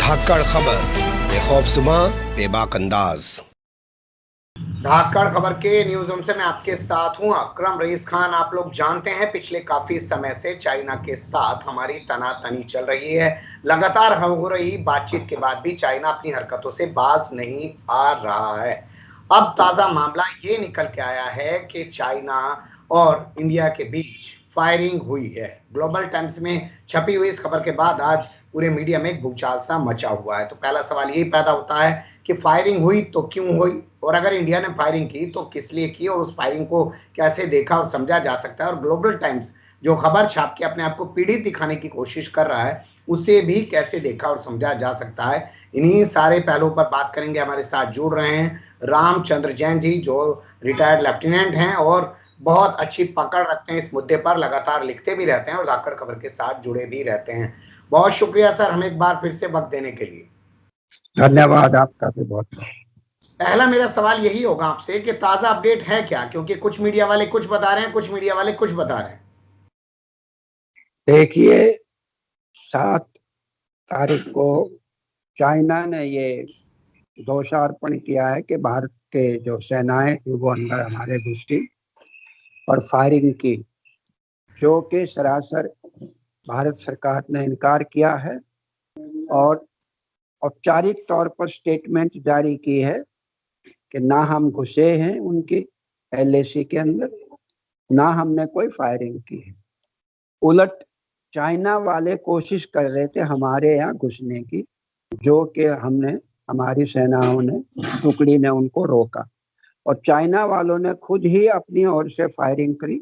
धाकड़ खबर, बेखौफसुमा बेबाक अंदाज। धाकड़ खबर के न्यूज रूम से मैं आपके साथ हूं अकरम रईस खान। आप लोग जानते हैं पिछले काफी समय से चाइना के साथ हमारी तनातनी चल रही है। लगातार हो रही बातचीत के बाद भी चाइना अपनी हरकतों से बाज नहीं आ रहा है। अब ताजा मामला ये निकल के आया है कि चाइना और इंडिया के बीच फायरिंग हुई है। ग्लोबल टाइम्स में छपी हुई इस खबर के बाद आज पूरे मीडिया में एक भूचाल सा मचा हुआ है। तो पहला सवाल यही पैदा होता है कि फायरिंग हुई तो क्यों हुई, और अगर इंडिया ने फायरिंग की तो किस लिए की, और उस फायरिंग को कैसे देखा और समझा जा सकता है, और ग्लोबल टाइम्स जो खबर छाप के अपने आप को पीड़ित दिखाने की कोशिश कर रहा है उसे भी कैसे देखा और समझा जा सकता है। इन्हीं सारे पहलुओं पर बात करेंगे। हमारे साथ जुड़ रहे हैं रामचंद्र जैन जी, जो रिटायर्ड लेफ्टिनेंट हैं और बहुत अच्छी पकड़ रखते हैं इस मुद्दे पर, लगातार लिखते भी रहते हैं और धाकड़ खबर के साथ जुड़े भी रहते हैं। बहुत शुक्रिया सर हमें एक बार फिर से वक्त देने के लिए। धन्यवाद आपका भी बहुत। पहला मेरा सवाल यही होगा आपसे कि ताजा अपडेट है क्या, क्योंकि कुछ मीडिया वाले कुछ बता रहे हैं, कुछ मीडिया वाले कुछ बता रहे हैं। देखिए, 7 तारीख को चाइना ने ये दोषारोपण किया है कि भारत के जो सेनाएं थी वो अंदर हमारे घुसी और फायरिंग की, जो कि सरासर भारत सरकार ने इनकार किया है और औपचारिक तौर पर स्टेटमेंट जारी की है कि ना हम घुसे हैं उनकी LAC के अंदर, ना हमने कोई फायरिंग की है। उलट चाइना वाले कोशिश कर रहे थे हमारे यहाँ घुसने की, जो कि हमारी सेनाओं ने, टुकड़ी ने उनको रोका और चाइना वालों ने खुद ही अपनी ओर से फायरिंग करी।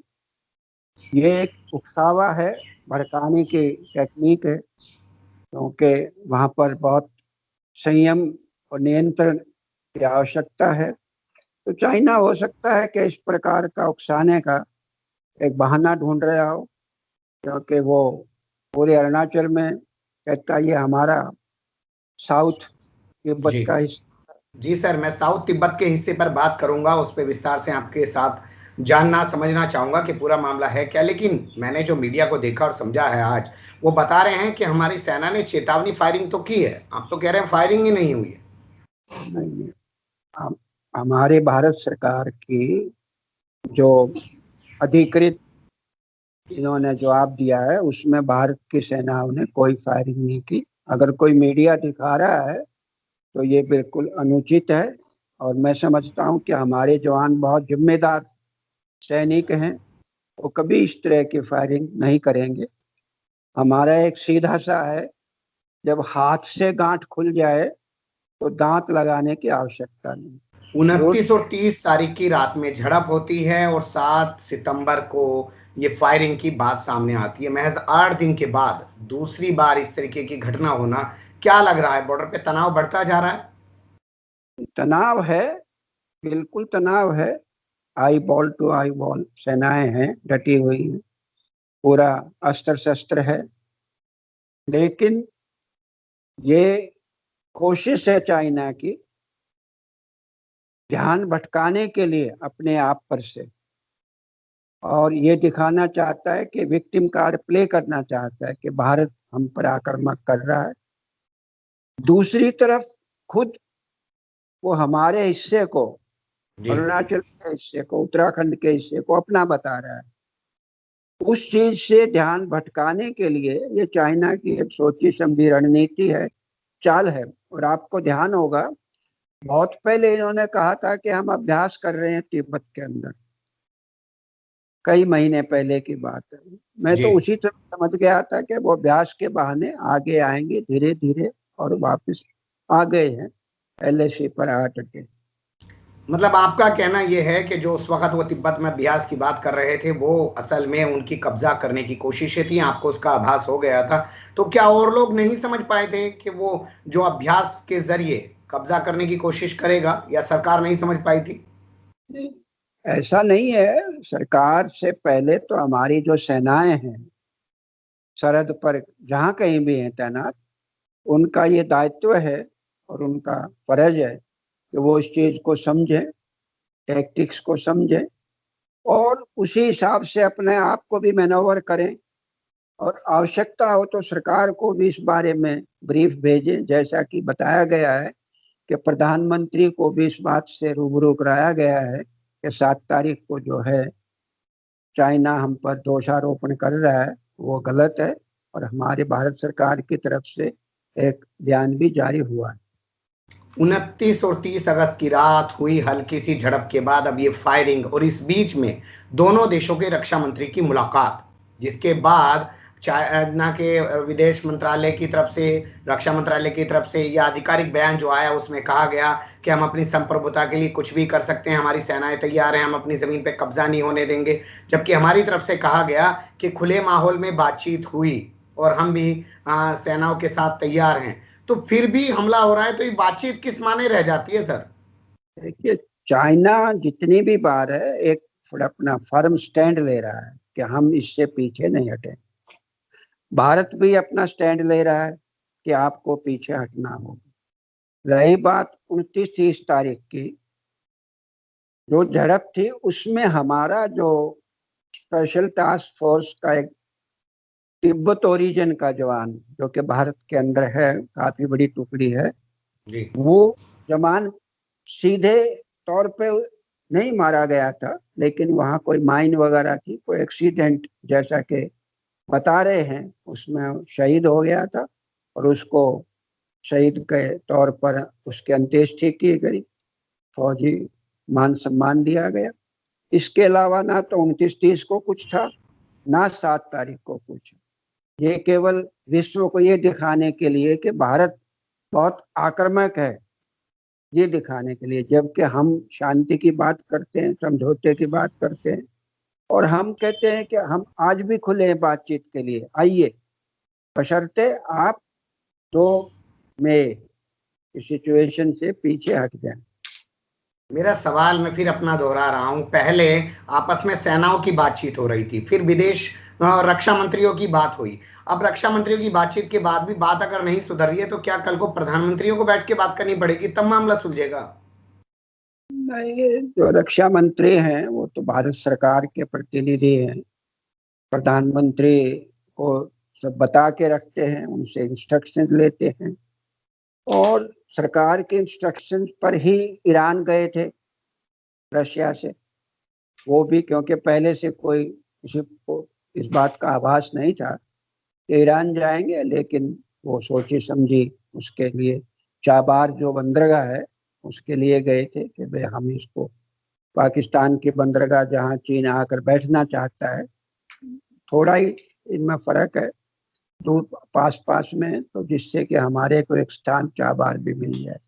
ये एक उकसावा है, भड़काने की टेक्निक है, क्योंकि वहाँ पर बहुत संयम और नियंत्रण की आवश्यकता है। तो चाइना हो सकता है कि इस प्रकार का उकसाने का एक बहाना ढूंढ रहा हो, क्योंकि वो पूरे अरुणाचल में कहता ये हमारा साउथ तिब्बत का हिस्सा। जी सर, मैं साउथ तिब्बत के हिस्से पर बात करूंगा, उस पर विस्तार से आपके साथ जानना समझना चाहूंगा कि पूरा मामला है क्या। लेकिन मैंने जो मीडिया को देखा और समझा है आज, वो बता रहे हैं कि हमारी सेना ने चेतावनी फायरिंग तो की है, आप तो कह रहे हैं फायरिंग ही नहीं हुई है। नहीं, हमारे भारत सरकार की जो अधिकृत इन्होंने जवाब दिया है उसमें भारत की सेनाओं ने कोई फायरिंग नहीं की। अगर कोई मीडिया दिखा रहा है तो ये बिल्कुल अनुचित है और मैं समझता हूँ कि हमारे जवान बहुत जिम्मेदार सैनिक हैं, वो कभी इस तरह की फायरिंग नहीं करेंगे। हमारा एक सीधा सा है, जब हाथ से गांठ खुल जाए तो दांत लगाने की आवश्यकता नहीं। 29 और 30 तारीख की रात में झड़प होती है और 7 सितंबर को ये फायरिंग की बात सामने आती है। महज 8 दिन के बाद दूसरी बार इस तरीके की घटना होना, क्या लग रहा है बॉर्डर पे तनाव बढ़ता जा रहा है? तनाव है, बिल्कुल तनाव है। Eyeball to eyeball सेनाएं हैं, डटी हुई हैं, पूरा अस्त्र शस्त्र है। लेकिन ये कोशिश है चाइना की ध्यान भटकाने के लिए अपने आप पर से, और ये दिखाना चाहता है कि विक्टिम कार्ड प्ले करना चाहता है कि भारत हम पर आक्रमण कर रहा है। दूसरी तरफ खुद वो हमारे हिस्से को, अरुणाचल के हिस्से को, उत्तराखंड के हिस्से को अपना बता रहा है। उस चीज से ध्यान भटकाने के लिए ये चाइना की एक सोची समझी रणनीति है, चाल है। और आपको ध्यान होगा बहुत पहले इन्होंने कहा था कि हम अभ्यास कर रहे हैं तिब्बत के अंदर, कई महीने पहले की बात है। मैं तो उसी तरह समझ गया था कि वो अभ्यास के बहाने आगे आएंगे धीरे धीरे, और वापस आ गए हैं LAC पर अटके। मतलब आपका कहना यह है कि जो उस वक्त वो तिब्बत में अभ्यास की बात कर रहे थे वो असल में उनकी कब्जा करने की कोशिशें थी, आपको उसका आभास हो गया था। तो क्या और लोग नहीं समझ पाए थे कि वो जो अभ्यास के जरिए कब्जा करने की कोशिश करेगा, या सरकार नहीं समझ पाई थी? ऐसा नहीं है, सरकार से पहले तो हमारी जो सेनाएं हैं सरहद पर जहां कहीं भी हैं तैनात, उनका ये दायित्व है और उनका फर्ज है कि वो इस चीज को समझें, टैक्टिक्स को समझें और उसी हिसाब से अपने आप को भी मैनोवर करें और आवश्यकता हो तो सरकार को भी इस बारे में ब्रीफ भेजें। जैसा कि बताया गया है कि प्रधानमंत्री को भी इस बात से रूबरू कराया गया है कि 7 तारीख को जो है चाइना हम पर दोषारोपण कर रहा है, वो गलत है। और हमारे भारत सरकार की तरफ से एक बयान भी जारी हुआ है। 29 और 30 अगस्त की रात हुई हल्की सी झड़प के बाद अब ये फायरिंग, और इस बीच में दोनों देशों के रक्षा मंत्री की मुलाकात, जिसके बाद चाइना के विदेश मंत्रालय की तरफ से, रक्षा मंत्रालय की तरफ से यह आधिकारिक बयान जो आया उसमें कहा गया कि हम अपनी संप्रभुता के लिए कुछ भी कर सकते हैं, हमारी सेनाएं तैयार हैं, हम अपनी जमीन पे कब्जा नहीं होने देंगे। जबकि हमारी तरफ से कहा गया कि खुले माहौल में बातचीत हुई और हम भी सेनाओं के साथ तैयार हैं। तो फिर भी हमला हो रहा है, तो ये बातचीत किस माने रह जाती है सर? देखिए, चाइना जितनी भी बार है एक अपना फर्म स्टैंड ले रहा है कि हम इससे पीछे नहीं हटे। भारत भी अपना स्टैंड ले रहा है कि आपको पीछे हटना होगा। रही बात 29-30 तारीख की जो झड़प थी, उसमें हमारा जो स्पेशल टास्क फोर्स का एक तिब्बत ओरिजिन का जवान जो कि भारत के अंदर है, काफी बड़ी टुकड़ी है जी। वो जवान सीधे तौर पे नहीं मारा गया था, लेकिन वहां कोई माइन वगैरह थी, कोई एक्सीडेंट जैसा कि बता रहे हैं, उसमें शहीद हो गया था और उसको शहीद के तौर पर उसकी अंत्येष्टि की गई, फौजी मान सम्मान दिया गया। इसके अलावा ना तो 29-30 को कुछ था, ना 7 तारीख को कुछ। ये केवल विश्व को ये दिखाने के लिए कि भारत बहुत आक्रामक है, ये दिखाने के लिए, जबकि हम शांति की बात करते हैं, समझौते की बात करते हैं और हम कहते हैं कि हम आज भी खुले हैं बातचीत के लिए, आइए, बशर्ते आप तो में सिचुएशन से पीछे हट जाएं। मेरा सवाल मैं फिर अपना दोहरा रहा हूं, पहले आपस में सेनाओं की बातचीत हो रही थी, फिर विदेश रक्षा मंत्रियों की बात हुई। अब रक्षा मंत्रियों की बातचीत के बाद भी बात अगर नहीं सुधर रही है तो क्या कल को प्रधानमंत्रियों को बैठ के बात करनी पड़ेगी, तब मामला सुलझेगा? नहीं, जो रक्षा मंत्री हैं वो तो भारत सरकार के प्रतिनिधि हैं, प्रधानमंत्री को सब बता के रखते हैं, उनसे इंस्ट्रक्शन लेते हैं और सरकार के इंस्ट्रक्शन पर ही ईरान गए थे रशिया से। वो भी क्योंकि पहले से कोई किसी को इस बात का आभास नहीं था कि ईरान जाएंगे, लेकिन वो सोची समझी उसके लिए चाबार जो बंदरगाह है उसके लिए गए थे कि भाई हम इसको, पाकिस्तान की बंदरगाह जहाँ चीन आकर बैठना चाहता है, थोड़ा ही इनमें फर्क है, दूर पास पास में, तो जिससे कि हमारे को एक स्थान चाबार भी मिल जाए।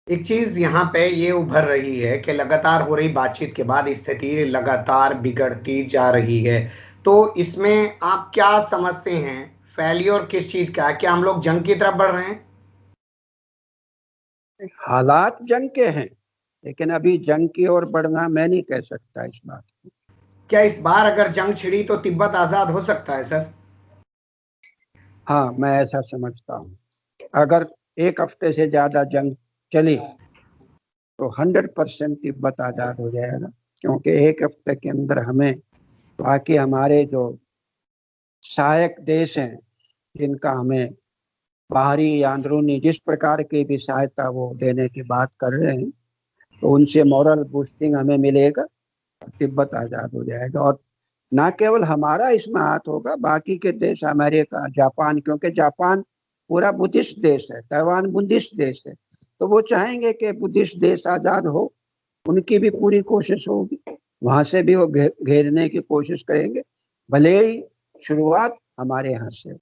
एक चीज यहाँ पे ये उभर रही है कि लगातार हो रही बातचीत के बाद स्थिति लगातार बिगड़ती जा रही है, तो इसमें आप क्या समझते हैं, फेलियर किस चीज का है? क्या हम लोग जंग की तरफ बढ़ रहे हैं? हालात जंग के हैं, लेकिन अभी जंग की ओर बढ़ना मैं नहीं कह सकता इस बात को। क्या इस बार अगर जंग छिड़ी तो तिब्बत आजाद हो सकता है सर? हाँ, मैं ऐसा समझता हूँ। अगर एक हफ्ते से ज्यादा जंग चली तो 100% तिब्बत आजाद हो जाएगा, क्योंकि एक हफ्ते के अंदर हमें बाकी हमारे जो सहायक देश हैं, जिनका हमें बाहरी या अंदरूनी जिस प्रकार की भी सहायता वो देने की बात कर रहे हैं, तो उनसे मॉरल बूस्टिंग हमें मिलेगा, तिब्बत आजाद हो जाएगा। और ना केवल हमारा इसमें हाथ होगा, बाकी के देश, अमेरिका, जापान, क्योंकि जापान पूरा बुद्धिस्ट देश है, ताइवान बुद्धिस्ट देश है, तो वो चाहेंगे कि बुद्धिस्ट देश आजाद हो, उनकी भी पूरी कोशिश होगी, वहां से भी वो घेरने की कोशिश करेंगे, भले ही शुरुआत हमारे यहाँ से।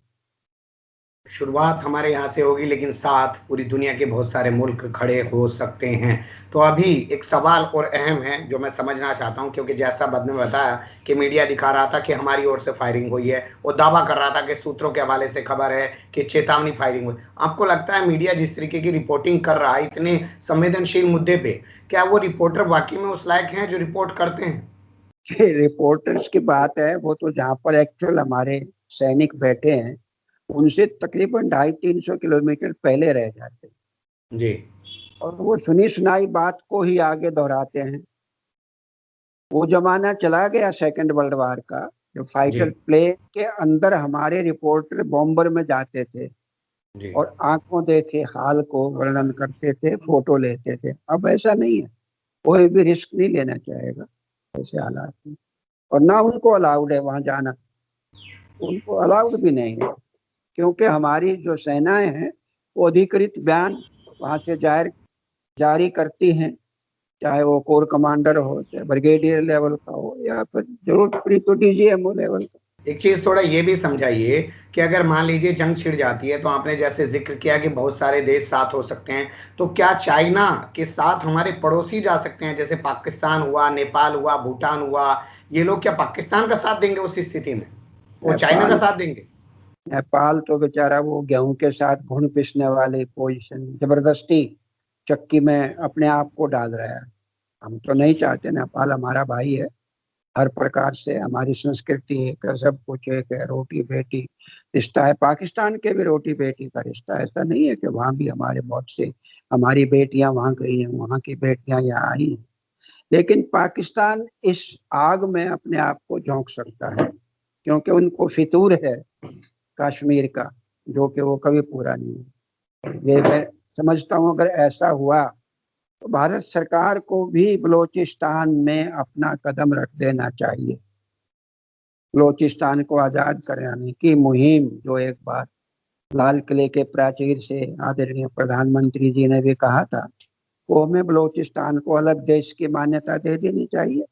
शुरुआत हमारे यहाँ से होगी, लेकिन साथ पूरी दुनिया के बहुत सारे मुल्क खड़े हो सकते हैं। तो अभी एक सवाल और अहम है जो मैं समझना चाहता हूँ, क्योंकि जैसा बद ने बताया कि मीडिया दिखा रहा था कि हमारी ओर से फायरिंग हुई है, और दावा कर रहा था कि सूत्रों के हवाले से खबर है कि चेतावनी फायरिंग हुई। आपको लगता है मीडिया जिस तरीके की रिपोर्टिंग कर रहा है इतने संवेदनशील मुद्दे पे, क्या वो रिपोर्टर वाकई में उस लायक हैं जो रिपोर्ट करते हैं? रिपोर्टर्स की बात है, वो तो जहाँ पर एक्चुअल हमारे सैनिक बैठे हैं उनसे तकरीबन 250-300 किलोमीटर पहले रह जाते हैं जी। और वो सुनी सुनाई बात को ही आगे दोहराते हैं। वो जमाना चला गया सेकंड वर्ल्ड वार का, जो फाइटर जी प्लेन के अंदर हमारे रिपोर्टर बॉम्बर में जाते थे जी। और आंखों देखे हाल को वर्णन करते थे, फोटो लेते थे। अब ऐसा नहीं है, कोई भी रिस्क नहीं लेना चाहेगा ऐसे हालात में। और ना उनको अलाउड है वहां जाना, उनको अलाउड भी नहीं है, क्योंकि हमारी जो सेनाएं हैं वो अधिकृत बयान वहां से जारी करती हैं, चाहे वो कोर कमांडर हो, चाहे ब्रिगेडियर लेवल का हो, या फिर जरूरत पड़ी तो डीजीएमओ लेवल का। एक चीज थोड़ा ये भी समझाइए कि अगर मान लीजिए जंग छिड़ जाती है, तो आपने जैसे जिक्र किया कि बहुत सारे देश साथ हो सकते हैं, तो क्या चाइना के साथ हमारे पड़ोसी जा सकते हैं, जैसे पाकिस्तान हुआ, नेपाल हुआ, भूटान हुआ, ये लोग क्या पाकिस्तान का साथ देंगे उस स्थिति में? वो चाइना का नेपाल साथ देंगे? नेपाल तो बेचारा वो गेहूं के साथ घुन पिसने वाली पोजीशन, जबरदस्ती चक्की में अपने आप को डाल रहा है। हम तो नहीं चाहते, नेपाल हमारा भाई है हर प्रकार से, हमारी संस्कृति एक है, सब कुछ एक है, रोटी बेटी रिश्ता है। पाकिस्तान के भी रोटी बेटी का रिश्ता है, ऐसा नहीं है कि वहां भी हमारे बहुत से, हमारी बेटियां वहां गई हैं, वहां की बेटियां यहाँ आई हैं। लेकिन पाकिस्तान इस आग में अपने आप को झोंक सकता है, क्योंकि उनको फितूर है कश्मीर का, जो कि वो कभी पूरा नहीं है। ये मैं समझता हूँ अगर ऐसा हुआ तो भारत सरकार को भी बलूचिस्तान में अपना कदम रख देना चाहिए। बलूचिस्तान को आजाद कराने की मुहिम, जो एक बार लाल किले के प्राचीर से आदरणीय प्रधानमंत्री जी ने भी कहा था, वो हमें बलूचिस्तान को अलग देश की मान्यता दे देनी चाहिए।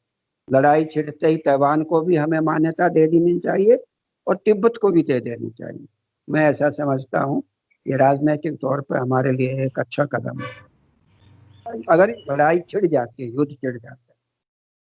लड़ाई छिड़ते ही तैवान को भी हमें मान्यता दे देनी चाहिए और तिब्बत को भी दे देनी चाहिए। मैं ऐसा समझता हूँ ये राजनीतिक तौर पर हमारे लिए एक अच्छा कदम है, अगर लड़ाई छिड़ जाती है, युद्ध छिड़ जाता है।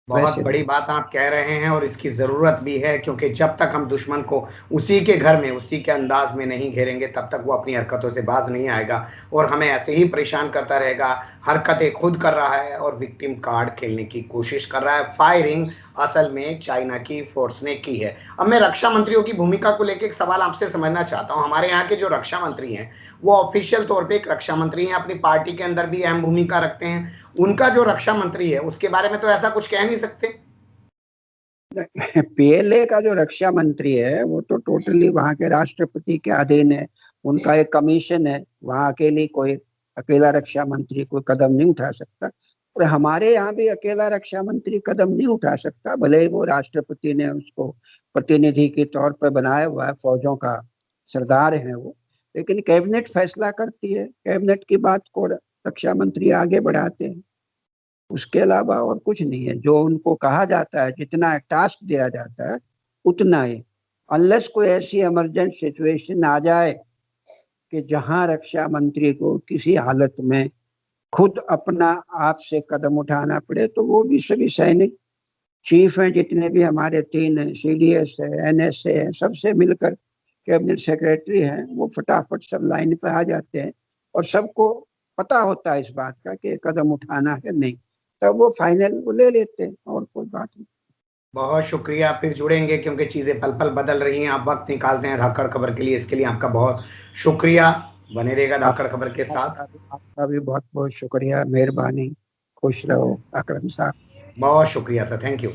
बहुत वैसे बड़ी नहीं। बात आप कह रहे हैं, और इसकी ज़रूरत भी है, क्योंकि जब तक हम दुश्मन को उसी के घर में, उसी के अंदाज में नहीं घेरेंगे, तब तक वो अपनी हरकतों से बाज नहीं आएगा और हमें ऐसे ही परेशान करता रहेगा। हरकतें खुद कर रहा है और विक्टिम कार्ड खेलने की कोशिश कर रहा है। फायरिंग असल में चाइना की फोर्स ने की है। अब मैं रक्षा मंत्रियों की भूमिका को लेकर एक सवाल आपसे समझना चाहता हूं। हमारे यहाँ के जो रक्षा मंत्री हैं, वो ऑफिशियल तौर पे एक रक्षा मंत्री हैं, अपनी पार्टी के अंदर भी अहम भूमिका रखते हैं। उनका जो रक्षा मंत्री है, उसके बारे में तो ऐसा कुछ कह नहीं सकते। पीएलए का जो रक्षा मंत्री है वो तो टोटली वहां के राष्ट्रपति के अधीन है, उनका एक कमीशन है, वहां अकेली कोई अकेला रक्षा मंत्री कोई कदम नहीं उठा सकता। और हमारे यहाँ भी अकेला रक्षा मंत्री कदम नहीं उठा सकता, भले ही वो राष्ट्रपति ने उसको प्रतिनिधि के तौर पर बनाया हुआ है, फौजों का सरदार है वो, लेकिन कैबिनेट फैसला करती है, कैबिनेट की बात को रक्षा मंत्री आगे बढ़ाते हैं। उसके अलावा और कुछ नहीं है। जो उनको कहा जाता है, जितना टास्क दिया जाता है उतना ही, अनलेस कोई ऐसी इमरजेंट सिचुएशन आ जाए कि जहां रक्षा मंत्री को किसी हालत में खुद अपना आप से कदम उठाना पड़े, तो वो भी सभी सैनिक चीफ हैं जितने भी हमारे, तीन है, सीडीएस है, एनएसए है, सबसे मिलकर कैबिनेट सेक्रेटरी हैं, वो फटाफट सब लाइन पे आ जाते हैं और सबको पता होता है इस बात का कि कदम उठाना है नहीं, तब वो फाइनल वो ले लेते हैं और कोई बात नहीं। बहुत शुक्रिया, फिर जुड़ेंगे, क्योंकि चीजें पल पल बदल रही हैं। आप वक्त निकालते हैं धाकड़ खबर के लिए, इसके लिए आपका बहुत शुक्रिया। बने रहेगा आप, धाकड़ खबर के साथ। आपका भी बहुत बहुत शुक्रिया, मेहरबानी, खुश रहो अकरम साहब। बहुत शुक्रिया सर, थैंक यू।